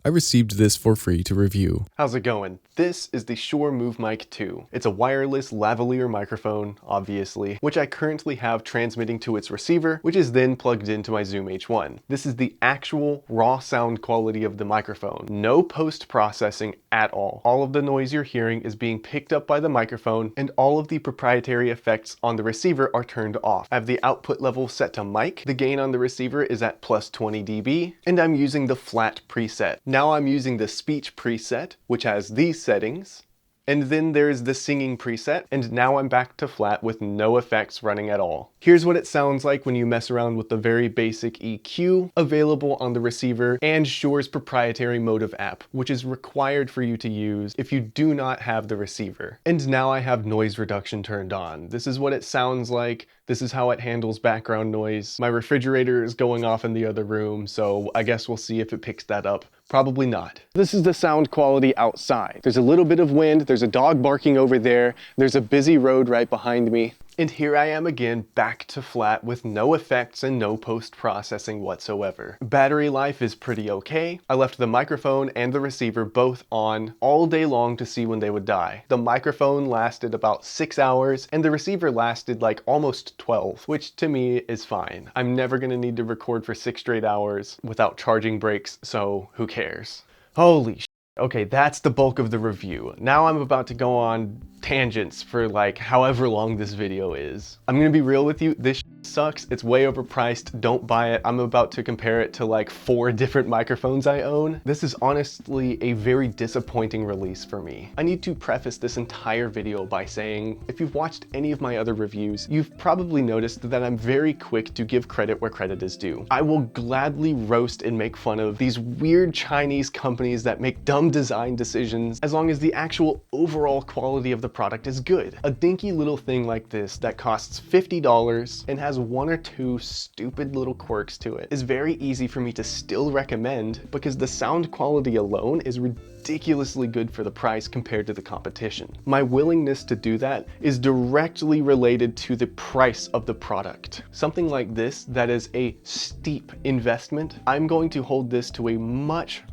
I received this for free to review. How's it going? This is the Shure MoveMic 2. It's a wireless lavalier microphone, obviously, which I currently have transmitting to its receiver, which is then plugged into my Zoom H1. This is the actual raw sound quality of the microphone. No post-processing at all. All of the noise you're hearing is being picked up by the microphone, and all of the proprietary effects on the receiver are turned off. I have the output level set to mic, the gain on the receiver is at plus 20 dB, and I'm using the flat preset. Now I'm using the speech preset, which has these settings, and then there's the singing preset, and now I'm back to flat with no effects running at all. Here's what it sounds like when you mess around with the very basic EQ available on the receiver and Shure's proprietary Motive app, which is required for you to use if you do not have the receiver. And now I have noise reduction turned on. This is what it sounds like. This is how it handles background noise. My refrigerator is going off in the other room, so I guess we'll see if it picks that up. Probably not. This is the sound quality outside. There's a little bit of wind, there's a dog barking over there, there's a busy road right behind me. And here I am again, back to flat with no effects and no post-processing whatsoever. Battery life is pretty okay. I left the microphone and the receiver both on all day long to see when they would die. The microphone lasted about 6 hours and the receiver lasted like almost 12, which to me is fine. I'm never gonna need to record for 6 straight hours without charging breaks, so who cares? Holy shit. Okay, that's the bulk of the review. Now I'm about to go on tangents for like however long this video is. I'm gonna be real with you, this sucks, it's way overpriced, don't buy it. I'm about to compare it to like 4 different microphones I own. This is honestly a very disappointing release for me. I need to preface this entire video by saying, if you've watched any of my other reviews, you've probably noticed that I'm very quick to give credit where credit is due. I will gladly roast and make fun of these weird Chinese companies that make dumb design decisions as long as the actual overall quality of the product is good. A dinky little thing like this that costs $50 and has 1 or 2 stupid little quirks to it is very easy for me to still recommend because the sound quality alone is ridiculously good for the price compared to the competition. My willingness to do that is directly related to the price of the product. Something like this that is a steep investment, I'm going to hold this to a much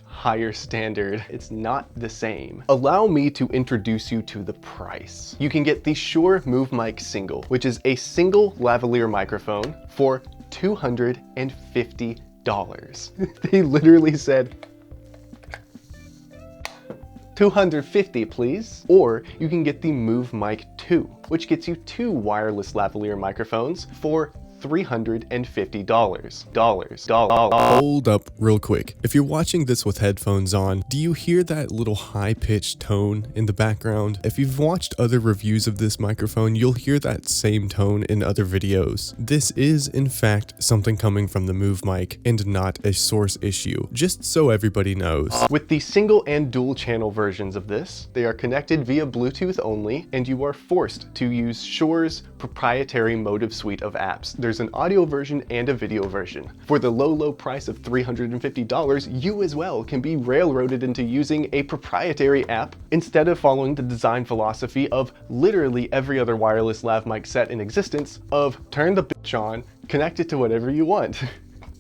higher standard. It's not the same. Allow me to introduce you to the price. You can get the Shure MoveMic Single, which is a single lavalier microphone for $250. They literally said, 250 please. Or you can get the MoveMic 2, which gets you 2 wireless lavalier microphones for $350. Hold up real quick. If you're watching this with headphones on, do you hear that little high-pitched tone in the background? If you've watched other reviews of this microphone, you'll hear that same tone in other videos. This is, in fact, something coming from the MoveMic and not a source issue, just so everybody knows. With the single and dual channel versions of this, they are connected via Bluetooth only, and you are forced to use Shure's proprietary Motive suite of apps. There's an audio version and a video version. For the low price of $350, you as well can be railroaded into using a proprietary app instead of following the design philosophy of literally every other wireless lav mic set in existence of turn the bitch on, connect it to whatever you want.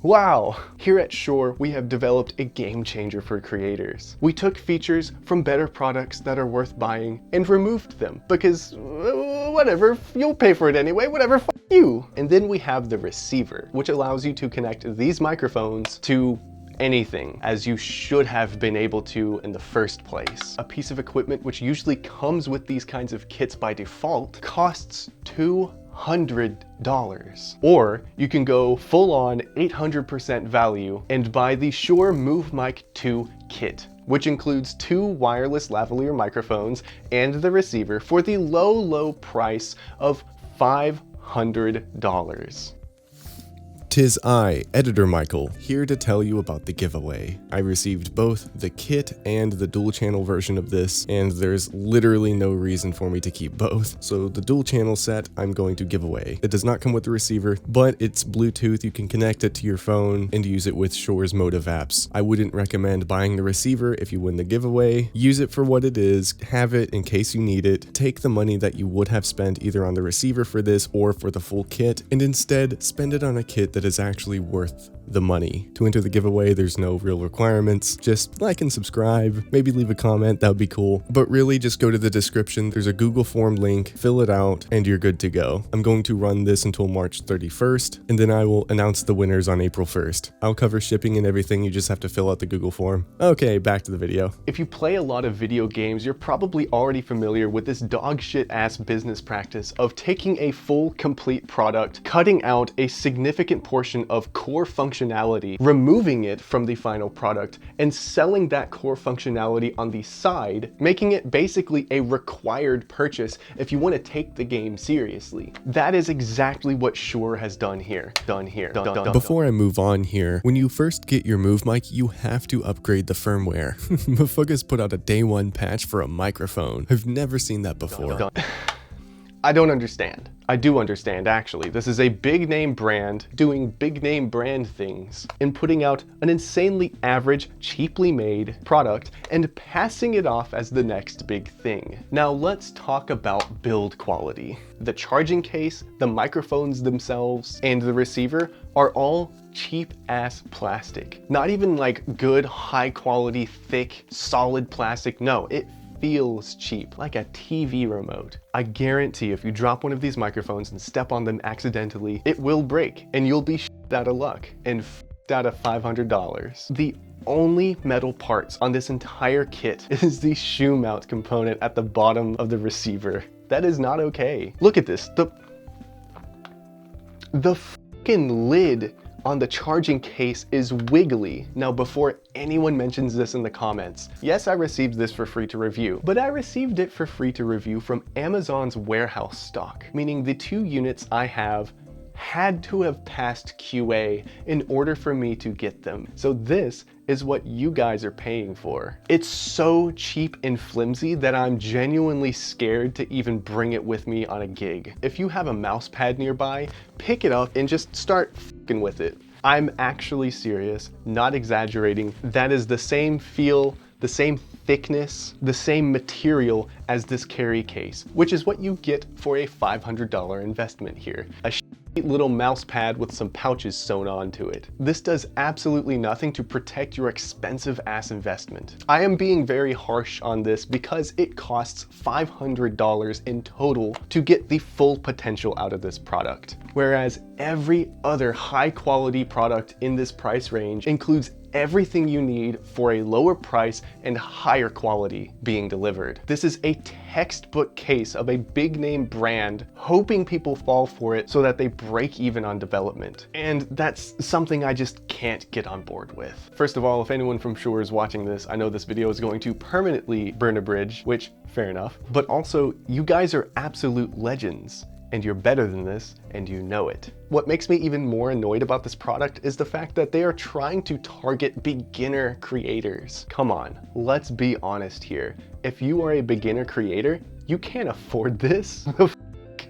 Wow! Here at Shure, we have developed a game changer for creators. We took features from better products that are worth buying and removed them because whatever, you'll pay for it anyway, whatever, f you. And then we have the receiver, which allows you to connect these microphones to anything, as you should have been able to in the first place. A piece of equipment which usually comes with these kinds of kits by default costs $200. Or you can go full on 800% value and buy the Shure MoveMic 2 kit, which includes 2 wireless lavalier microphones and the receiver for the low price of $500. 'Tis I, Editor Michael, here to tell you about the giveaway. I received both the kit and the dual channel version of this, and there's literally no reason for me to keep both. So the dual channel set I'm going to give away. It does not come with the receiver, but it's Bluetooth. You can connect it to your phone and use it with Shure's Motive apps. I wouldn't recommend buying the receiver if you win the giveaway. Use it for what it is, have it in case you need it. Take the money that you would have spent either on the receiver for this or for the full kit, and instead spend it on a kit that is actually worth the money. To enter the giveaway, there's no real requirements. Just like and subscribe, maybe leave a comment, that would be cool. But really, just go to the description, there's a Google form link, fill it out, and you're good to go. I'm going to run this until March 31st, and then I will announce the winners on April 1st. I'll cover shipping and everything, you just have to fill out the Google form. Okay, back to the video. If you play a lot of video games, you're probably already familiar with this dog shit ass business practice of taking a full, complete product, cutting out a significant portion of core functionality, removing it from the final product, and selling that core functionality on the side, making it basically a required purchase if you want to take the game seriously. That is exactly what Shure has done here. Before I move on here, when you first get your MoveMic, you have to upgrade the firmware. Motherfuckers put out a day one patch for a microphone. I've never seen that before. I don't understand. I do understand, actually. This is a big name brand doing big name brand things and putting out an insanely average, cheaply made product and passing it off as the next big thing. Now let's talk about build quality. The charging case, the microphones themselves, and the receiver are all cheap ass plastic. Not even like good, high quality, thick, solid plastic. No, it feels cheap, like a TV remote. I guarantee if you drop one of these microphones and step on them accidentally, it will break and you'll be out of luck and out of $500. The only metal parts on this entire kit is the shoe mount component at the bottom of the receiver. That is not okay. Look at this. The fucking lid on the charging case is wiggly. Now, before anyone mentions this in the comments, yes, I received this for free to review, but I received it for free to review from Amazon's warehouse stock, meaning the 2 units I have had to have passed QA in order for me to get them. So this is what you guys are paying for. It's so cheap and flimsy that I'm genuinely scared to even bring it with me on a gig. If you have a mouse pad nearby, pick it up and just start fucking with it. I'm actually serious, not exaggerating. That is the same feel, the same thickness, the same material as this carry case, which is what you get for a $500 investment here. A little mouse pad with some pouches sewn onto it. This does absolutely nothing to protect your expensive ass investment. I am being very harsh on this because it costs $500 in total to get the full potential out of this product. Whereas every other high quality product in this price range includes everything you need for a lower price and higher quality being delivered. This is a textbook case of a big name brand hoping people fall for it so that they break even on development. And that's something I just can't get on board with. First of all, if anyone from Shure is watching this, I know this video is going to permanently burn a bridge, which fair enough, but also you guys are absolute legends. And you're better than this, and you know it. What makes me even more annoyed about this product is the fact that they are trying to target beginner creators. Come on, let's be honest here. If you are a beginner creator, you can't afford this.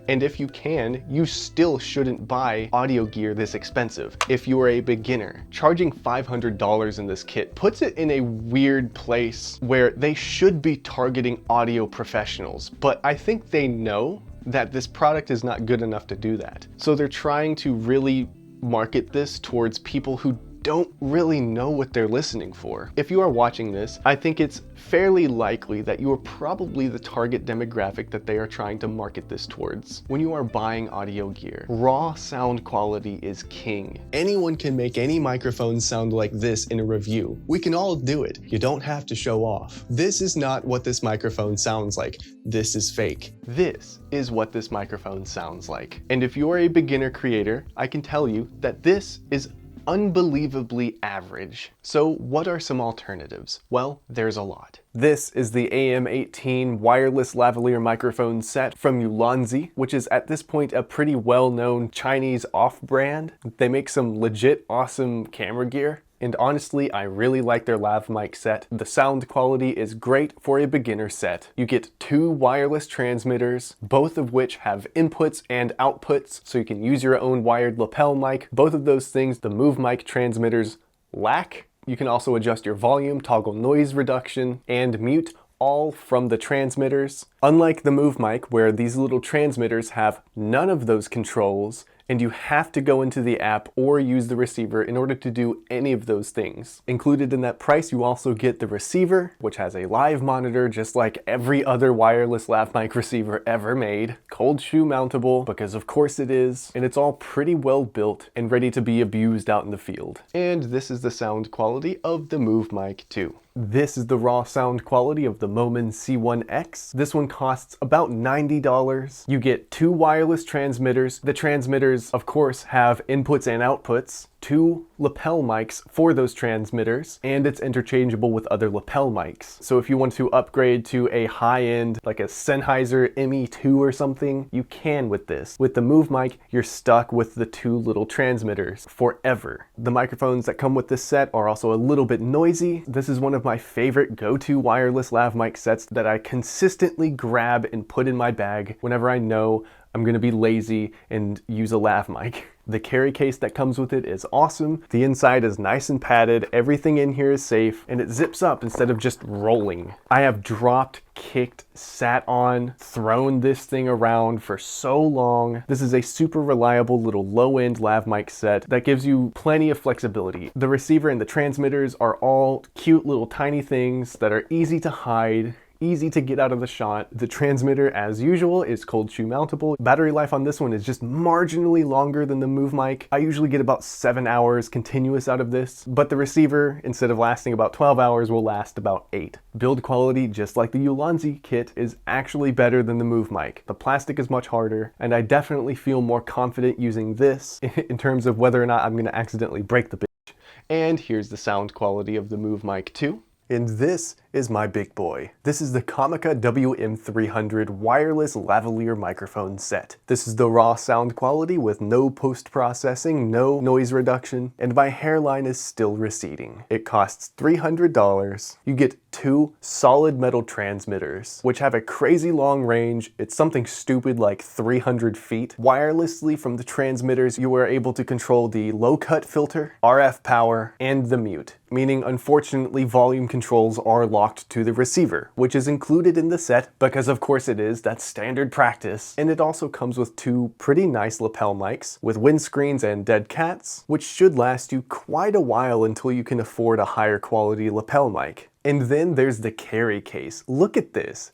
And if you can, you still shouldn't buy audio gear this expensive. If you are a beginner, charging $500 in this kit puts it in a weird place where they should be targeting audio professionals, but I think they know that this product is not good enough to do that. So they're trying to really market this towards people who don't really know what they're listening for. If you are watching this, I think it's fairly likely that you are probably the target demographic that they are trying to market this towards. When you are buying audio gear, raw sound quality is king. Anyone can make any microphone sound like this in a review. We can all do it. You don't have to show off. This is not what this microphone sounds like. This is fake. This is what this microphone sounds like. And if you are a beginner creator, I can tell you that this is unbelievably average. So what are some alternatives? Well, there's a lot. This is the AM18 wireless lavalier microphone set from Ulanzi, which is at this point a pretty well-known Chinese off-brand. They make some legit awesome camera gear. And honestly, I really like their lav mic set. The sound quality is great for a beginner set. You get 2 wireless transmitters, both of which have inputs and outputs, so you can use your own wired lapel mic. Both of those things the MoveMic transmitters lack. You can also adjust your volume, toggle noise reduction, and mute all from the transmitters. Unlike the MoveMic, where these little transmitters have none of those controls, and you have to go into the app or use the receiver in order to do any of those things. Included in that price, you also get the receiver, which has a live monitor just like every other wireless lav mic receiver ever made. Cold shoe mountable, because of course it is, and it's all pretty well built and ready to be abused out in the field. And this is the sound quality of the MoveMic 2. This is the raw sound quality of the Momin C1X. This one costs about $90. You get 2 wireless transmitters. The transmitters, of course, have inputs and outputs, 2 lapel mics for those transmitters, and it's interchangeable with other lapel mics. So if you want to upgrade to a high-end, like a Sennheiser ME2 or something, you can with this. With the MoveMic, you're stuck with the 2 little transmitters forever. The microphones that come with this set are also a little bit noisy. This is one of my favorite go-to wireless lav mic sets that I consistently grab and put in my bag whenever I know I'm gonna be lazy and use a lav mic. The carry case that comes with it is awesome. The inside is nice and padded, everything in here is safe, and it zips up instead of just rolling. I have dropped, kicked, sat on, thrown this thing around for so long. This is a super reliable little low-end lav mic set that gives you plenty of flexibility. The receiver and the transmitters are all cute little tiny things that are easy to hide, easy to get out of the shot. The transmitter, as usual, is cold shoe mountable. Battery life on this one is just marginally longer than the MoveMic. I usually get about 7 hours continuous out of this, but the receiver, instead of lasting about 12 hours, will last about 8. Build quality, just like the Ulanzi kit, is actually better than the MoveMic. The plastic is much harder, and I definitely feel more confident using this in terms of whether or not I'm gonna accidentally break the bitch. And here's the sound quality of the MoveMic 2. And this is my big boy. This is the Comica WM300 wireless lavalier microphone set. This is the raw sound quality with no post-processing, no noise reduction, and my hairline is still receding. It costs $300. You get 2 solid metal transmitters, which have a crazy long range. It's something stupid like 300 feet. Wirelessly from the transmitters, you are able to control the low cut filter, RF power, and the mute, meaning unfortunately volume controls are locked to the receiver, which is included in the set because of course it is, that's standard practice. And it also comes with 2 pretty nice lapel mics with windscreens and dead cats, which should last you quite a while until you can afford a higher quality lapel mic. And then there's the carry case. Look at this.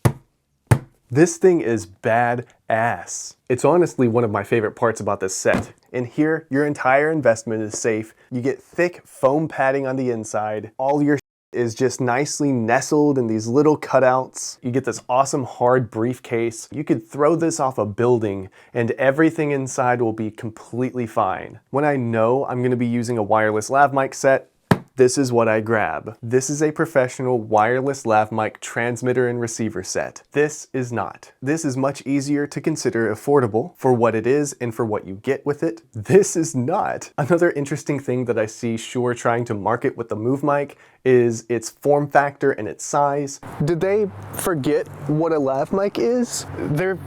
This thing is badass. It's honestly one of my favorite parts about this set. In here, your entire investment is safe. You get thick foam padding on the inside. All your is just nicely nestled in these little cutouts. You get this awesome hard briefcase. You could throw this off a building and everything inside will be completely fine. When I know I'm gonna be using a wireless lav mic set, this is what I grab. This is a professional wireless lav mic transmitter and receiver set. This is not. This is much easier to consider affordable for what it is and for what you get with it. This is not. Another interesting thing that I see Shure trying to market with the MoveMic is its form factor and its size. Did they forget what a lav mic is? They're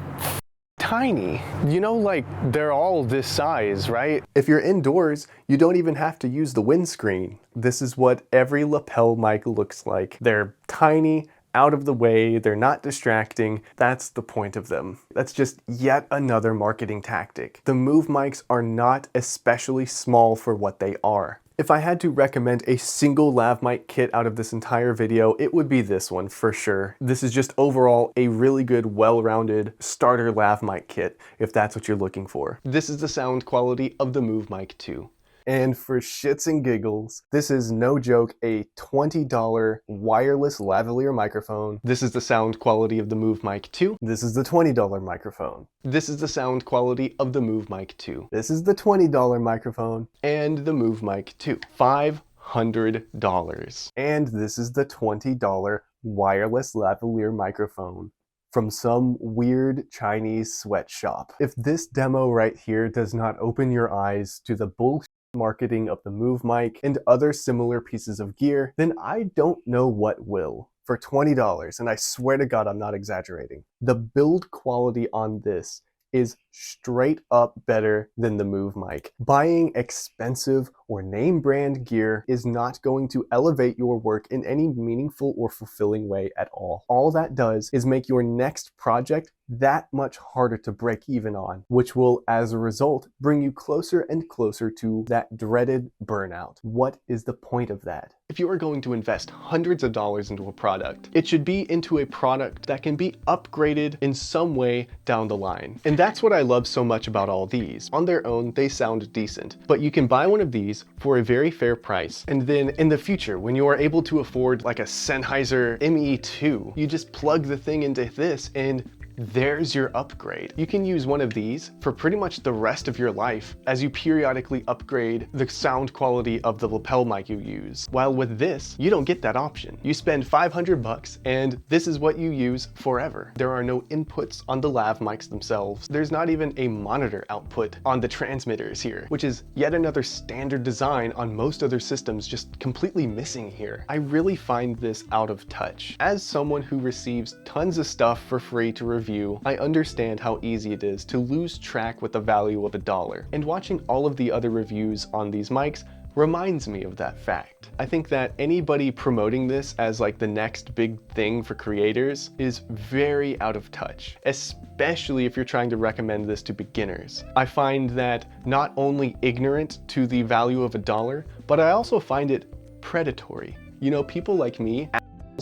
tiny. You know, like, they're all this size, right? If you're indoors, you don't even have to use the windscreen. This is what every lapel mic looks like. They're tiny, out of the way, they're not distracting. That's the point of them. That's just yet another marketing tactic. The MoveMics are not especially small for what they are. If I had to recommend a single lav mic kit out of this entire video, it would be this one for sure. This is just overall a really good, well-rounded starter lav mic kit, if that's what you're looking for. This is the sound quality of the MoveMic 2. And for shits and giggles, this is no joke a $20 wireless lavalier microphone. This is the sound quality of the MoveMic 2. This is the $20 microphone. This is the sound quality of the MoveMic 2. This is the $20 microphone. And the MoveMic 2. $500. And this is the $20 wireless lavalier microphone from some weird Chinese sweatshop. If this demo right here does not open your eyes to the bullshit marketing of the MoveMic and other similar pieces of gear, then I don't know what will. For $20, and I swear to God I'm not exaggerating, the build quality on this is straight up better than the MoveMic. Buying expensive or name brand gear is not going to elevate your work in any meaningful or fulfilling way at all. All that does is make your next project that much harder to break even on, which will, as a result, bring you closer and closer to that dreaded burnout. What is the point of that? If you are going to invest hundreds of dollars into a product, it should be into a product that can be upgraded in some way down the line. And that's what I love so much about all these. On their own, they sound decent, but you can buy one of these for a very fair price. And then in the future, when you are able to afford like a Sennheiser ME2, you just plug the thing into this and there's your upgrade. You can use one of these for pretty much the rest of your life as you periodically upgrade the sound quality of the lapel mic you use. While with this, you don't get that option. You spend 500 bucks and this is what you use forever. There are no inputs on the lav mics themselves. There's not even a monitor output on the transmitters here, which is yet another standard design on most other systems just completely missing here. I really find this out of touch. As someone who receives tons of stuff for free to review, I understand how easy it is to lose track with the value of $1, and watching all of the other reviews on these mics reminds me of that fact. I think that anybody promoting this as like the next big thing for creators is very out of touch, especially if you're trying to recommend this to beginners. I find that not only ignorant to the value of $1, but I also find it predatory. You know, people like me,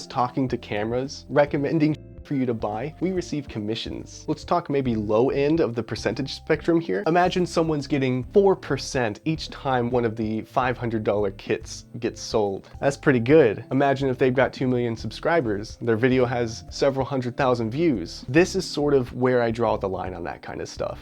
talking to cameras, recommending for you to buy, we receive commissions. Let's talk maybe low end of the percentage spectrum here. Imagine someone's getting 4% each time one of the $500 kits gets sold. That's pretty good. Imagine if they've got 2 million subscribers, their video has several 100,000 views. This is sort of where I draw the line on that kind of stuff.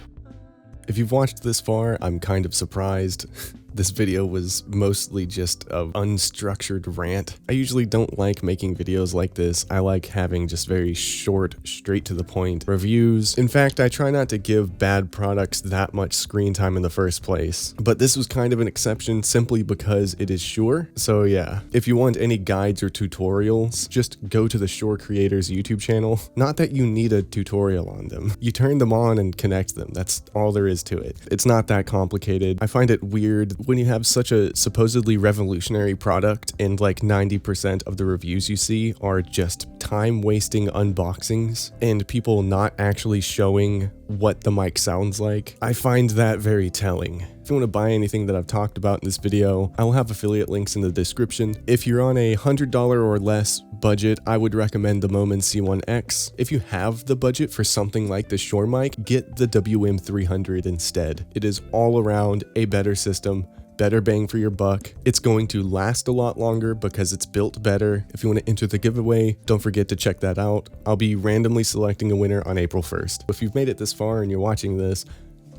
If you've watched this far, I'm kind of surprised. This video was mostly just an unstructured rant. I usually don't like making videos like this. I like having just very short, straight to the point reviews. In fact, I try not to give bad products that much screen time in the first place. But this was kind of an exception simply because it is Shure. So yeah, if you want any guides or tutorials, just go to the Shure creators YouTube channel. Not that you need a tutorial on them. You turn them on and connect them. That's all there is to it. It's not that complicated. I find it weird when you have such a supposedly revolutionary product and like 90% of the reviews you see are just time-wasting unboxings and people not actually showing what the mic sounds like. I find that very telling. If you want to buy anything that I've talked about in this video, I'll have affiliate links in the description. If you're on a $100 or less budget, I would recommend the Momen C1X. If you have the budget for something like the Shure mic, get the WM300 instead. It is all around a better system, better bang for your buck. It's going to last a lot longer because it's built better. If you want to enter the giveaway, don't forget to check that out. I'll be randomly selecting a winner on April 1st. If you've made it this far and you're watching this,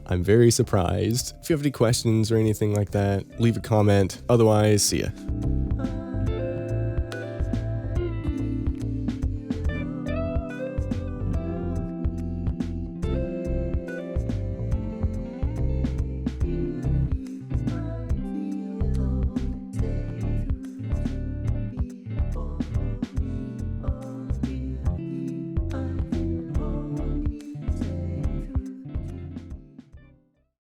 I'm very surprised. If you have any questions or anything like that, leave a comment. Otherwise, see ya.